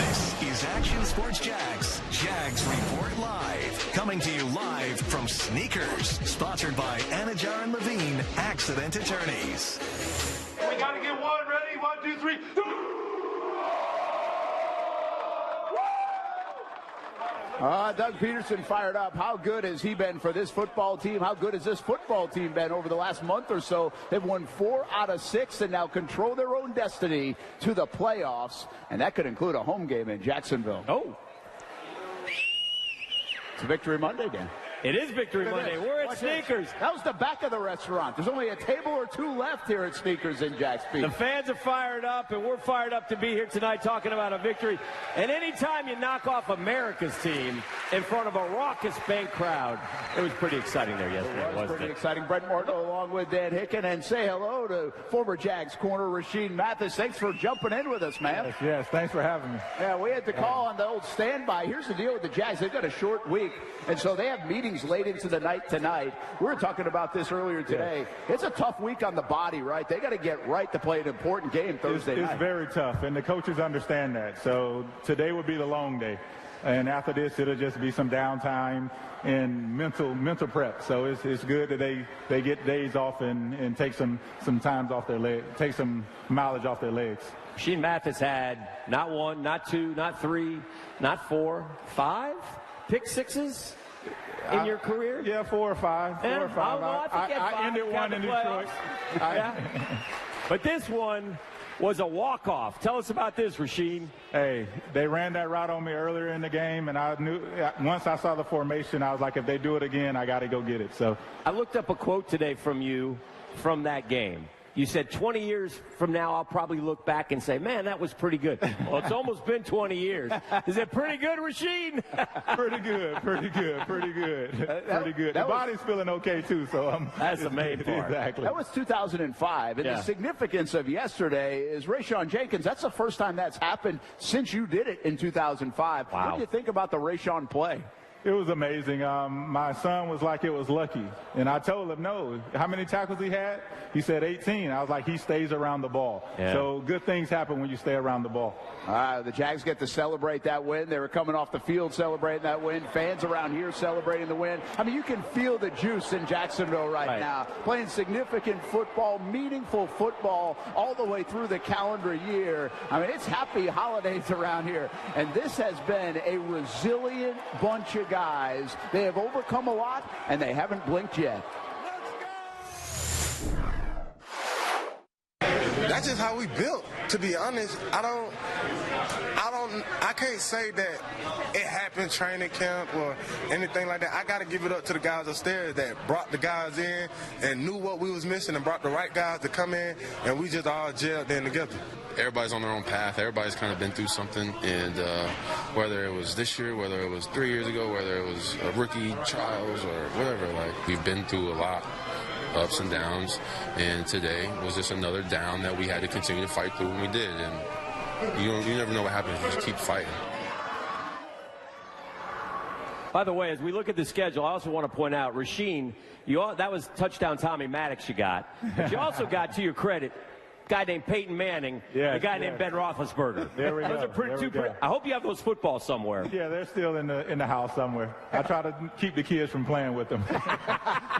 This is Action Sports Jags. Jags Report Live. Coming to you live from Sneakers. Sponsored by Anajar and Levine, Accident Attorneys. We got to get one ready. 1, 2, 3. Doug Pederson fired up. How good has he been for this football team? How good has this football team been over the last month or so? They've won 4 out of 6 and now control their own destiny to the playoffs. And that could include a home game in Jacksonville. Oh. It's Victory Monday, Dan. It is Victory Monday. We're at Sneakers. That was the back of the restaurant. There's only a table or 2 left here at Sneakers in Jack's Peak. The fans are fired up, and we're fired up to be here tonight talking about a victory. And anytime you knock off America's team in front of a raucous bank crowd, it was pretty exciting there yesterday, wasn't it? Pretty exciting. Brent Martin along with Dan Hicken, and say hello to former Jags corner Rasheen Mathis. Thanks for jumping in with us, man. Yes, thanks for having me. Yeah, we had to call on the old standby. Here's the deal with the Jags. They've got a short week, and so they have meetings late into the night tonight. We were talking about this earlier today. Yeah. It's a tough week on the body, right? They got to get right to play an important game Thursday night. It's very tough, and the coaches understand that. So today will be the long day. And after this, it'll just be some downtime and mental prep. So it's good that they get days off and take some times off their legs, take some mileage off their legs. Rasheen Mathis had not 1, not 2, not 3, not 4, 5 pick sixes in your career? Yeah, 4 or 5. 4 or 5. I ended one in Detroit. But this one was a walk-off. Tell us about this, Rasheen. Hey, they ran that route on me earlier in the game, and I knew once I saw the formation, I was like, if they do it again, I got to go get it. So I looked up a quote today from you from that game. You said 20 years from now, I'll probably look back and say, man, that was pretty good. Well, it's almost been 20 years. Is it pretty good, Rasheen? Pretty good. Pretty good. The body's feeling okay, too. So that's the main part. Exactly. That was 2005. And the significance of yesterday is Rasheen Jenkins. That's the first time that's happened since you did it in 2005. Wow. What do you think about the Rashean play? It was amazing. My son was like, it was lucky. And I told him, no. How many tackles he had? He said 18. I was like, he stays around the ball. Yeah. So good things happen when you stay around the ball. The Jags get to celebrate that win. They were coming off the field celebrating that win. Fans around here celebrating the win. I mean, you can feel the juice in Jacksonville right now. Playing significant football, meaningful football all the way through the calendar year. I mean, it's happy holidays around here. And this has been a resilient bunch of guys. They have overcome a lot, and they haven't blinked yet. That's just how we built. To be honest, I can't say that it happened training camp or anything like that. I got to give it up to the guys upstairs that brought the guys in and knew what we was missing and brought the right guys to come in, and we just all gelled in together. Everybody's on their own path. Everybody's kind of been through something, and whether it was this year, whether it was 3 years ago, whether it was a rookie trials or whatever, like, we've been through a lot. Ups and downs, and today was just another down that we had to continue to fight through, and we did. And you never know what happens. You just keep fighting. By the way, as we look at the schedule, I also want to point out, Rasheen, that was touchdown Tommy Maddox you got, but you also got, to your credit, a guy named Peyton Manning, a guy named Ben Roethlisberger. There we those go. I hope you have those footballs somewhere. Yeah, they're still in the house somewhere. I try to keep the kids from playing with them.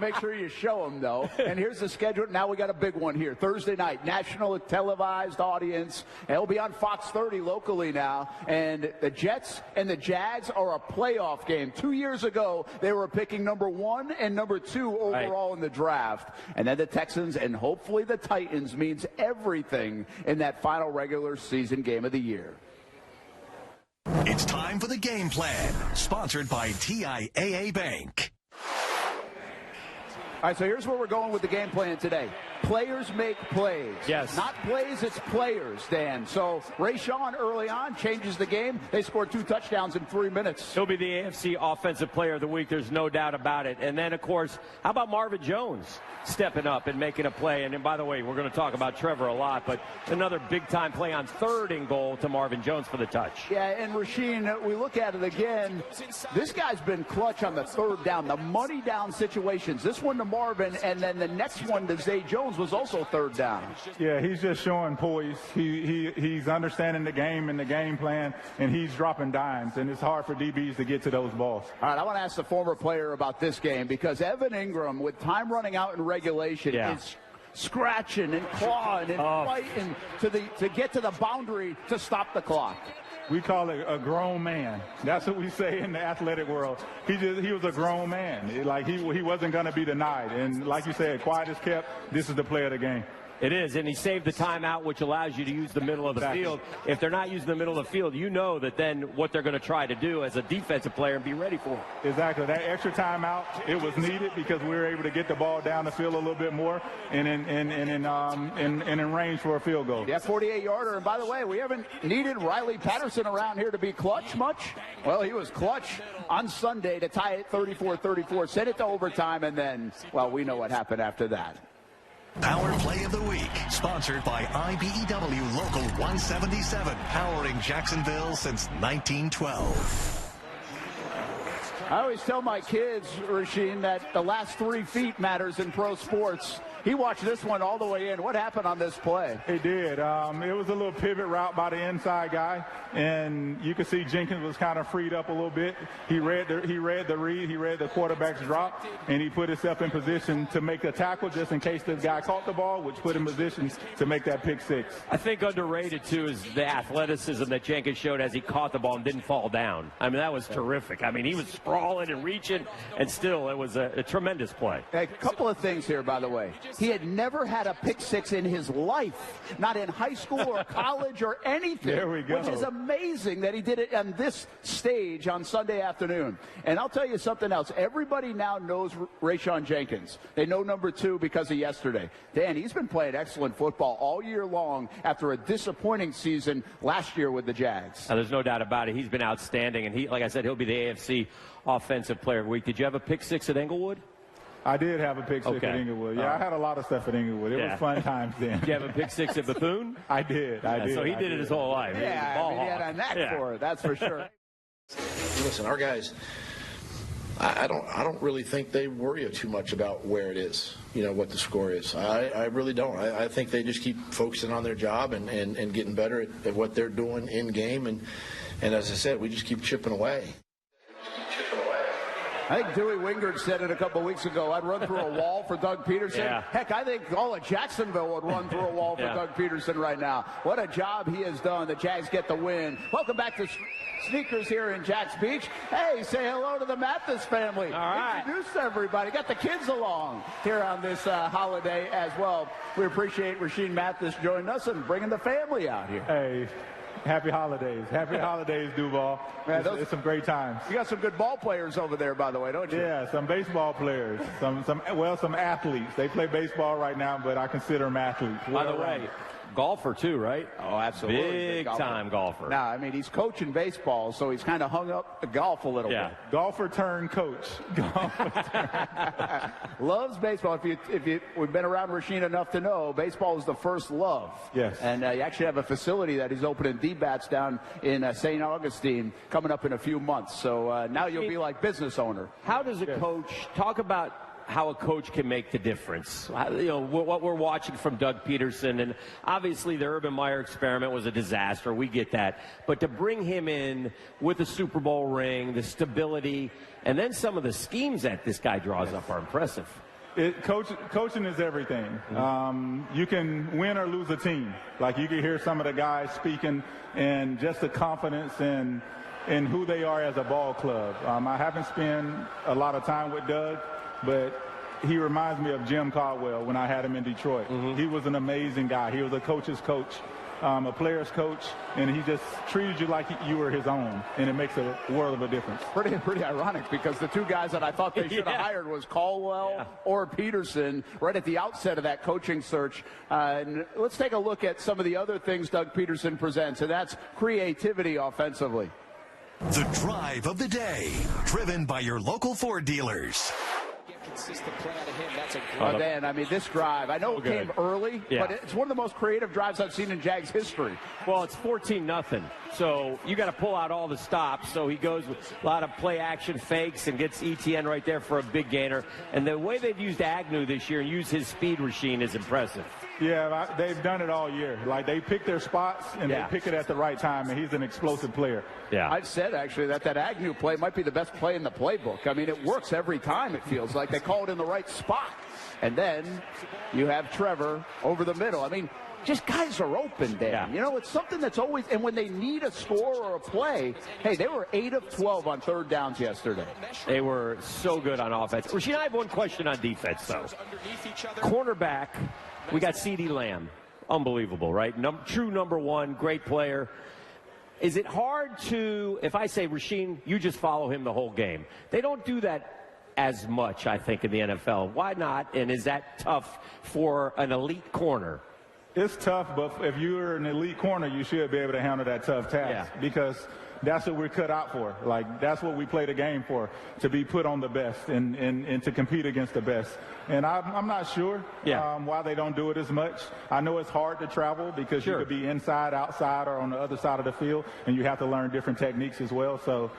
Make sure you show them, though. And here's the schedule. Now we got a big one here. Thursday night, national televised audience. And it'll be on Fox 30 locally now. And the Jets and the Jags are a playoff game. 2 years ago, they were picking number 1 and number 2 overall in the draft. And then the Texans and hopefully the Titans means everything in that final regular season game of the year. It's time for the game plan, sponsored by TIAA Bank. All right, so here's where we're going with the game plan today. Players make plays. Yes. Not plays, it's players, Dan. So Rashean early on changes the game. They scored 2 touchdowns in 3 minutes. He'll be the AFC Offensive Player of the Week. There's no doubt about it. And then, of course, how about Marvin Jones stepping up and making a play? And by the way, we're going to talk about Trevor a lot, but another big-time play on 3rd and goal to Marvin Jones for the touch. Yeah, and Rasheen, we look at it again. This guy's been clutch on the 3rd down, the money down situations. This one to Marvin, and then the next one to Zay Jones. Jones was also third down. Yeah, he's just showing poise. He's understanding the game and the game plan, and he's dropping dimes, and it's hard for DBs to get to those balls. All right, I want to ask the former player about this game because Evan Ingram, with time running out in regulation, is scratching and clawing and fighting to get to the boundary to stop the clock. We call it a grown man. That's what we say in the athletic world. He was a grown man. He wasn't going to be denied. And like you said, quiet as kept. This is the play of the game. It is, and he saved the timeout, which allows you to use the middle of the field. If they're not using the middle of the field, you know that then what they're going to try to do as a defensive player and be ready for it. Exactly. That extra timeout, it was needed because we were able to get the ball down the field a little bit more and in range for a field goal. Yeah, 48-yarder. And by the way, we haven't needed Riley Pederson around here to be clutch much. Well, he was clutch on Sunday to tie it 34-34, send it to overtime, and then, well, we know what happened after that. Power Play of the Week, sponsored by IBEW Local 177, powering Jacksonville since 1912. I always tell my kids, Rasheen, that the last 3 feet matters in pro sports. He watched this one all the way in. What happened on this play? He did. It was a little pivot route by the inside guy, and you could see Jenkins was kind of freed up a little bit. He read the read, he read the quarterback's drop, and he put himself in position to make a tackle just in case this guy caught the ball, which put him in position to make that pick six. I think underrated, too, is the athleticism that Jenkins showed as he caught the ball and didn't fall down. I mean, that was terrific. I mean, he was sprawling and reaching, and still it was a tremendous play. A couple of things here, by the way. He had never had a pick six in his life, not in high school or college or anything. There we go. Which is amazing that he did it on this stage on Sunday afternoon. And I'll tell you something else. Everybody now knows Rashean Jenkins. They know number 2 because of yesterday. Dan, he's been playing excellent football all year long after a disappointing season last year with the Jags. Now, there's no doubt about it. He's been outstanding, and he, like I said, he'll be the AFC Offensive Player of the Week. Did you have a pick six at Inglewood? I did have a pick six at Inglewood. Yeah, I had a lot of stuff at Inglewood. It was fun times then. Did you have a pick six at Bethune? I did. So he did it his whole life. Yeah, he had a knack for it, that's for sure. Listen, our guys, I don't really think they worry too much about where it is, what the score is. I really don't. I think they just keep focusing on their job and getting better at what they're doing in game. And as I said, we just keep chipping away. I think Dewey Wingard said it a couple weeks ago. I'd run through a wall for Doug Pederson. Yeah. Heck, I think all of Jacksonville would run through a wall for Doug Pederson right now. What a job he has done. The Jags get the win. Welcome back to Sneakers here in Jax Beach. Hey, say hello to the Mathis family. All right. Introduce everybody. Got the kids along here on this holiday as well. We appreciate Rasheen Mathis joining us and bringing the family out here. Hey. Happy holidays. Happy holidays, Duval. It's some great times. You got some good ball players over there, by the way, don't you? Yeah, some baseball players, some athletes. They play baseball right now, but I consider them athletes. By the way, golfer too, right? Oh, absolutely. Big time golfer. Now, I mean, he's coaching baseball, so he's kind of hung up the golf a little bit. Golfer turned coach. Loves baseball. We've been around Rasheen enough to know baseball is the first love. Yes. And you actually have a facility that he's opening D-bats down in St. Augustine coming up in a few months. So now you'll be like business owner. How does a coach talk about how a coach can make the difference? What we're watching from Doug Pederson, and obviously the Urban Meyer experiment was a disaster. We get that. But to bring him in with the Super Bowl ring, the stability, and then some of the schemes that this guy draws up are impressive. Coaching is everything. You can win or lose a team. Like you can hear some of the guys speaking and just the confidence in who they are as a ball club. I haven't spent a lot of time with Doug, but he reminds me of Jim Caldwell when I had him in Detroit. He was an amazing guy. He was a coach's coach, a player's coach, and he just treated you like you were his own, and it makes a world of a difference. Pretty ironic, because the two guys that I thought they should have hired was Caldwell or Pederson right at the outset of that coaching search. And let's take a look at some of the other things Doug Pederson presents, and that's creativity offensively. The drive of the day, driven by your local Ford dealers. consistent play out of him. That's a great. Well, Dan, I mean, this drive, I know it came early, but it's one of the most creative drives I've seen in Jags history. Well, it's 14-0, so you got to pull out all the stops. So he goes with a lot of play action fakes and gets ETN right there for a big gainer. And the way they've used Agnew this year and used his speed, Rasheen, is impressive. Yeah, they've done it all year. Like, they pick their spots, and they pick it at the right time, and he's an explosive player. Yeah. I've said, actually, that Agnew play might be the best play in the playbook. I mean, it works every time, it feels like. They call it in the right spot. And then you have Trevor over the middle. I mean, just guys are open, Dan. Yeah. You know, it's something that's always, and when they need a score or a play, hey, they were 8 of 12 on third downs yesterday. They were so good on offense. Rasheen, I have one question on defense, though. Cornerback, we got CeeDee Lamb. Unbelievable, right? True number one, great player. Is it hard to, if I say, Rasheen, you just follow him the whole game? They don't do that as much, I think, in the NFL. Why not? And is that tough for an elite corner? It's tough, but if you're an elite corner, you should be able to handle that tough task because that's what we're cut out for. Like, that's what we play the game for, to be put on the best and to compete against the best. And I'm not sure why they don't do it as much. I know it's hard to travel because you could be inside, outside, or on the other side of the field, and you have to learn different techniques as well. So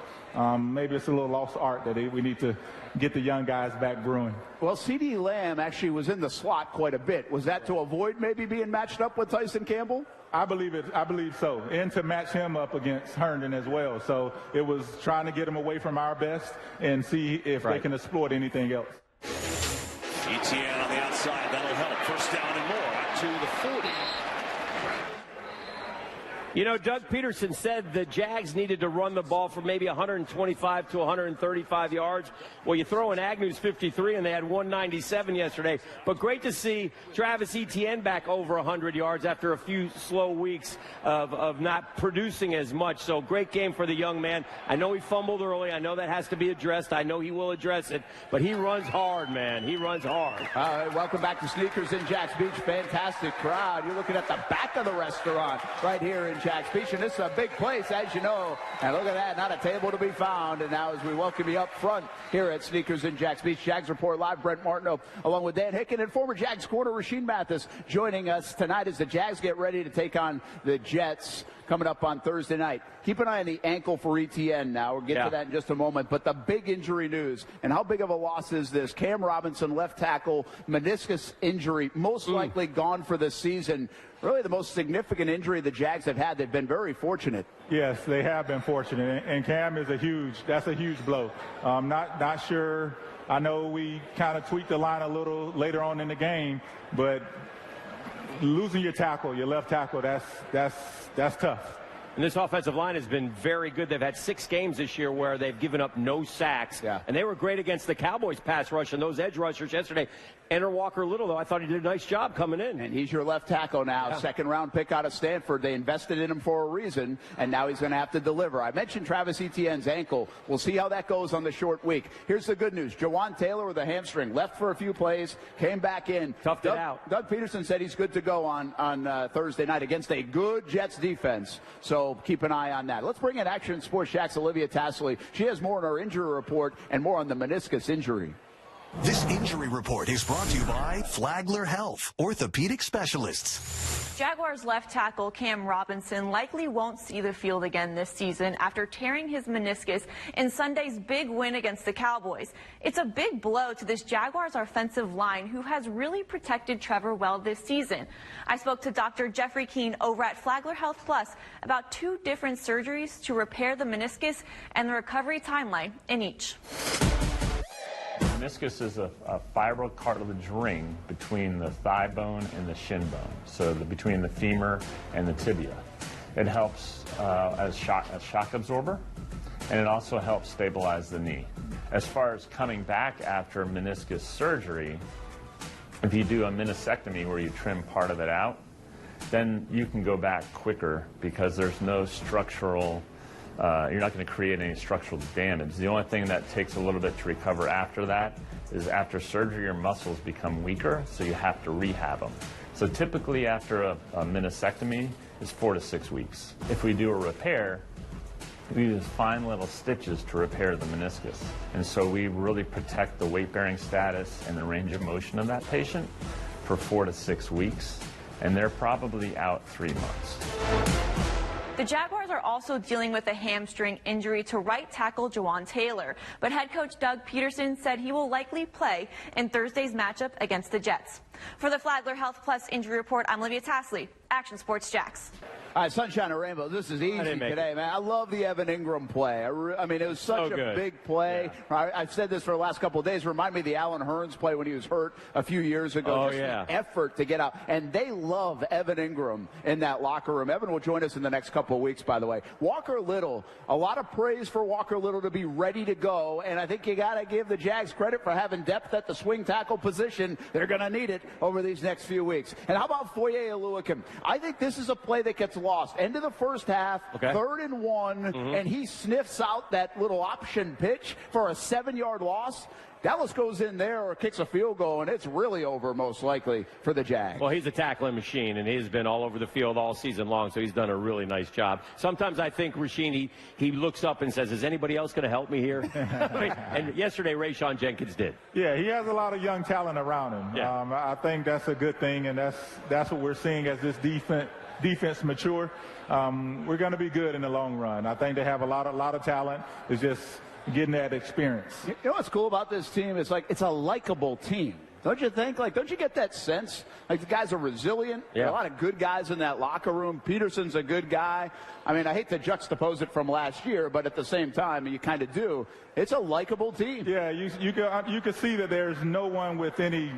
maybe it's a little lost art that we need to get the young guys back brewing. Well, CeeDee Lamb actually was in the slot quite a bit. Was that to avoid maybe being matched up with Tyson Campbell? I believe so, and to match him up against Herndon as well. So it was trying to get him away from our best and see if they can exploit anything else. ETN on the outside, that'll help. First down and more, out to the 40. You know, Doug Pederson said the Jags needed to run the ball for maybe 125 to 135 yards. Well, you throw in Agnew's 53, and they had 197 yesterday. But great to see Travis Etienne back over 100 yards after a few slow weeks of not producing as much. So great game for the young man. I know he fumbled early. I know that has to be addressed. I know he will address it. But he runs hard, man. He runs hard. All right, welcome back to Sneakers in Jax Beach. Fantastic crowd. You're looking at the back of the restaurant right here in Jax Beach, and this is a big place, as you know. And look at that, not a table to be found. And now as we welcome you up front here at Sneakers in Jax Beach, Jags Report Live, Brent Martineau, along with Dan Hicken and former Jags corner Rasheen Mathis joining us tonight as the Jags get ready to take on the Jets coming up on Thursday night. Keep an eye on the ankle for ETN now. We'll get to that in just a moment. But the big injury news, and how big of a loss is this? Cam Robinson, left tackle, meniscus injury, most likely gone for the season. Really the most significant injury the Jags have had. They've been very fortunate. Yes, they have been fortunate. And Cam is that's a huge blow. Not sure. I know we kind of tweaked the line a little later on in the game, but losing your tackle, your left tackle, that's tough. And this offensive line has been very good. They've had 6 games this year where they've given up no sacks. Yeah. And they were great against the Cowboys pass rush and those edge rushers yesterday. Enter Walker Little, though, I thought he did a nice job coming in. And he's your left tackle now, second-round pick out of Stanford. They invested in him for a reason, and now he's going to have to deliver. I mentioned Travis Etienne's ankle. We'll see how that goes on the short week. Here's the good news. Jawan Taylor with a hamstring, left for a few plays, came back in. Toughed it out. Doug Pederson said he's good to go on Thursday night against a good Jets defense, so keep an eye on that. Let's bring in Action Sports Jack's Olivia Tassley. She has more on her injury report and more on the meniscus injury. This injury report is brought to you by Flagler Health, orthopedic specialists. Jaguars left tackle Cam Robinson likely won't see the field again this season after tearing his meniscus in Sunday's big win against the Cowboys. It's a big blow to this Jaguars offensive line, who has really protected Trevor well this season. I spoke to Dr. Jeffrey Keene over at Flagler Health Plus about 2 different surgeries to repair the meniscus and the recovery timeline in each. Meniscus is a fibrocartilage ring between the thigh bone and the shin bone, so between the femur and the tibia. It helps as shock absorber, and it also helps stabilize the knee. As far as coming back after meniscus surgery, if you do a meniscectomy where you trim part of it out, then you can go back quicker because there's no structural you're not going to create any structural damage. The only thing that takes a little bit to recover after that is after surgery, your muscles become weaker, so you have to rehab them. So typically after a meniscectomy is 4 to 6 weeks. If we do a repair, We use fine little stitches to repair the meniscus. And so we really protect the weight-bearing status and the range of motion of that patient for 4 to 6 weeks. And they're probably out 3 months. The Jaguars are also dealing with a hamstring injury to right tackle Jawan Taylor, but head coach Doug Pederson said he will likely play in Thursday's matchup against the Jets. For the Flagler Health Plus Injury Report, I'm Olivia Tasley, Action Sports Jax. All right, Sunshine and Rainbow, this is easy today, man. I love the Evan Ingram play. I mean, it was such a big play. Yeah. I've said this for the last couple of days. Remind me of the Alan Hearns play when he was hurt a few years ago. The effort to get out. And they love Evan Ingram in that locker room. Evan will join us in the next couple of weeks, by the way. Walker Little, a lot of praise for Walker Little to be ready to go. And I think you got to give the Jags credit for having depth at the swing tackle position. They're going to need it over these next few weeks. And how about Foye Oluokun? I think this is a play that gets lost. End of the first half, 3rd and 1, and he sniffs out that little option pitch for a 7-yard loss. Dallas goes in there or kicks a field goal, and it's really over most likely for the Jags. Well, he's a tackling machine, and he's been all over the field all season long, so he's done a really nice job. Sometimes I think Rasheen, he looks up and says, is anybody else going to help me here? And yesterday, Rasheen Jenkins did. Yeah, he has a lot of young talent around him. Yeah. I think that's a good thing, and that's what we're seeing as this defense mature. We're going to be good in the long run. I think they have a lot of talent. It's just getting that experience. You know what's cool about this team? It's like it's a likable team. Don't you think? Like, don't you get that sense? Like, the guys are resilient. Yeah. There are a lot of good guys in that locker room. Pederson's a good guy. I mean, I hate to juxtapose it from last year, but at the same time, you kind of do. It's a likable team. Yeah, you can see that there's no one with any.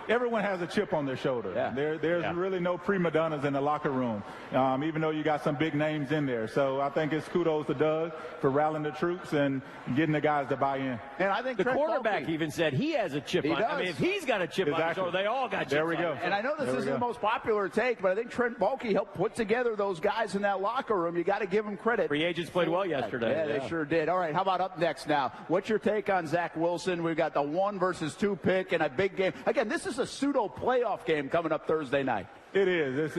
Everyone has a chip on their shoulder. Yeah. There's really no prima donnas in the locker room, even though you got some big names in there. So I think it's kudos to Doug for rallying the troops and getting the guys to buy in. And I think the quarterback even said he has a chip on. I mean, if he's got a chip on his shoulder, they all got chips on. There we go. And I know this isn't the most popular take, but I think Trent Baalke helped put together those guys in that locker room. You got to give him credit. Free agents played well yesterday. Yeah, they sure did. All right, how about up next now? What's your take on Zach Wilson? We've got the 1 versus 2 pick in a big game. Again, this is a pseudo playoff game coming up Thursday night. It is.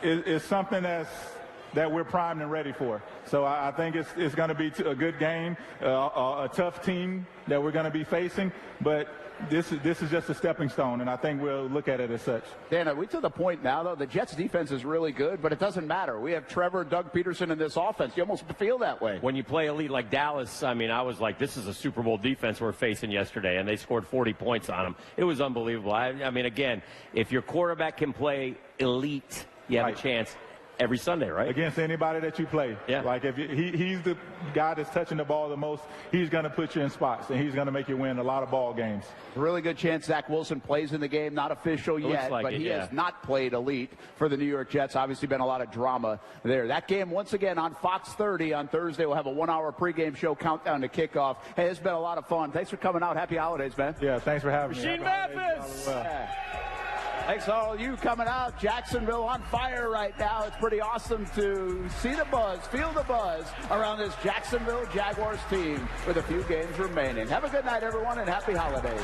It's something that we're primed and ready for. So I think it's going to be a good game, a tough team that we're going to be facing. But this is just a stepping stone, and I think we'll look at it as such. Dan, are we to the point now, though? The Jets' defense is really good, but it doesn't matter. We have Trevor, Doug Pederson in this offense. You almost feel that way. When you play elite like Dallas, I mean, I was like, this is a Super Bowl defense we're facing yesterday, and they scored 40 points on them. It was unbelievable. I mean, again, if your quarterback can play elite, you have a chance every Sunday, right? Against anybody that you play. Yeah. Like, if he's the guy that's touching the ball the most, he's going to put you in spots, and he's going to make you win a lot of ball games. Really good chance Zach Wilson plays in the game. Not official yet, but he has not played elite for the New York Jets. Obviously been a lot of drama there. That game, once again, on Fox 30 on Thursday. We'll have a 1-hour pregame show countdown to kickoff. Hey, it's been a lot of fun. Thanks for coming out. Happy holidays, man. Yeah, thanks for having me. Rasheen Mathis! Thanks to all of you coming out. Jacksonville on fire right now. It's pretty awesome to see the buzz, feel the buzz around this Jacksonville Jaguars team with a few games remaining. Have a good night, everyone, and happy holidays.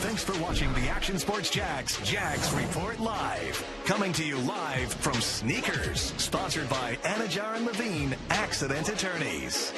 Thanks for watching the Action Sports Jags Report Live. Coming to you live from Sneakers, sponsored by Anajar and Levine Accident Attorneys.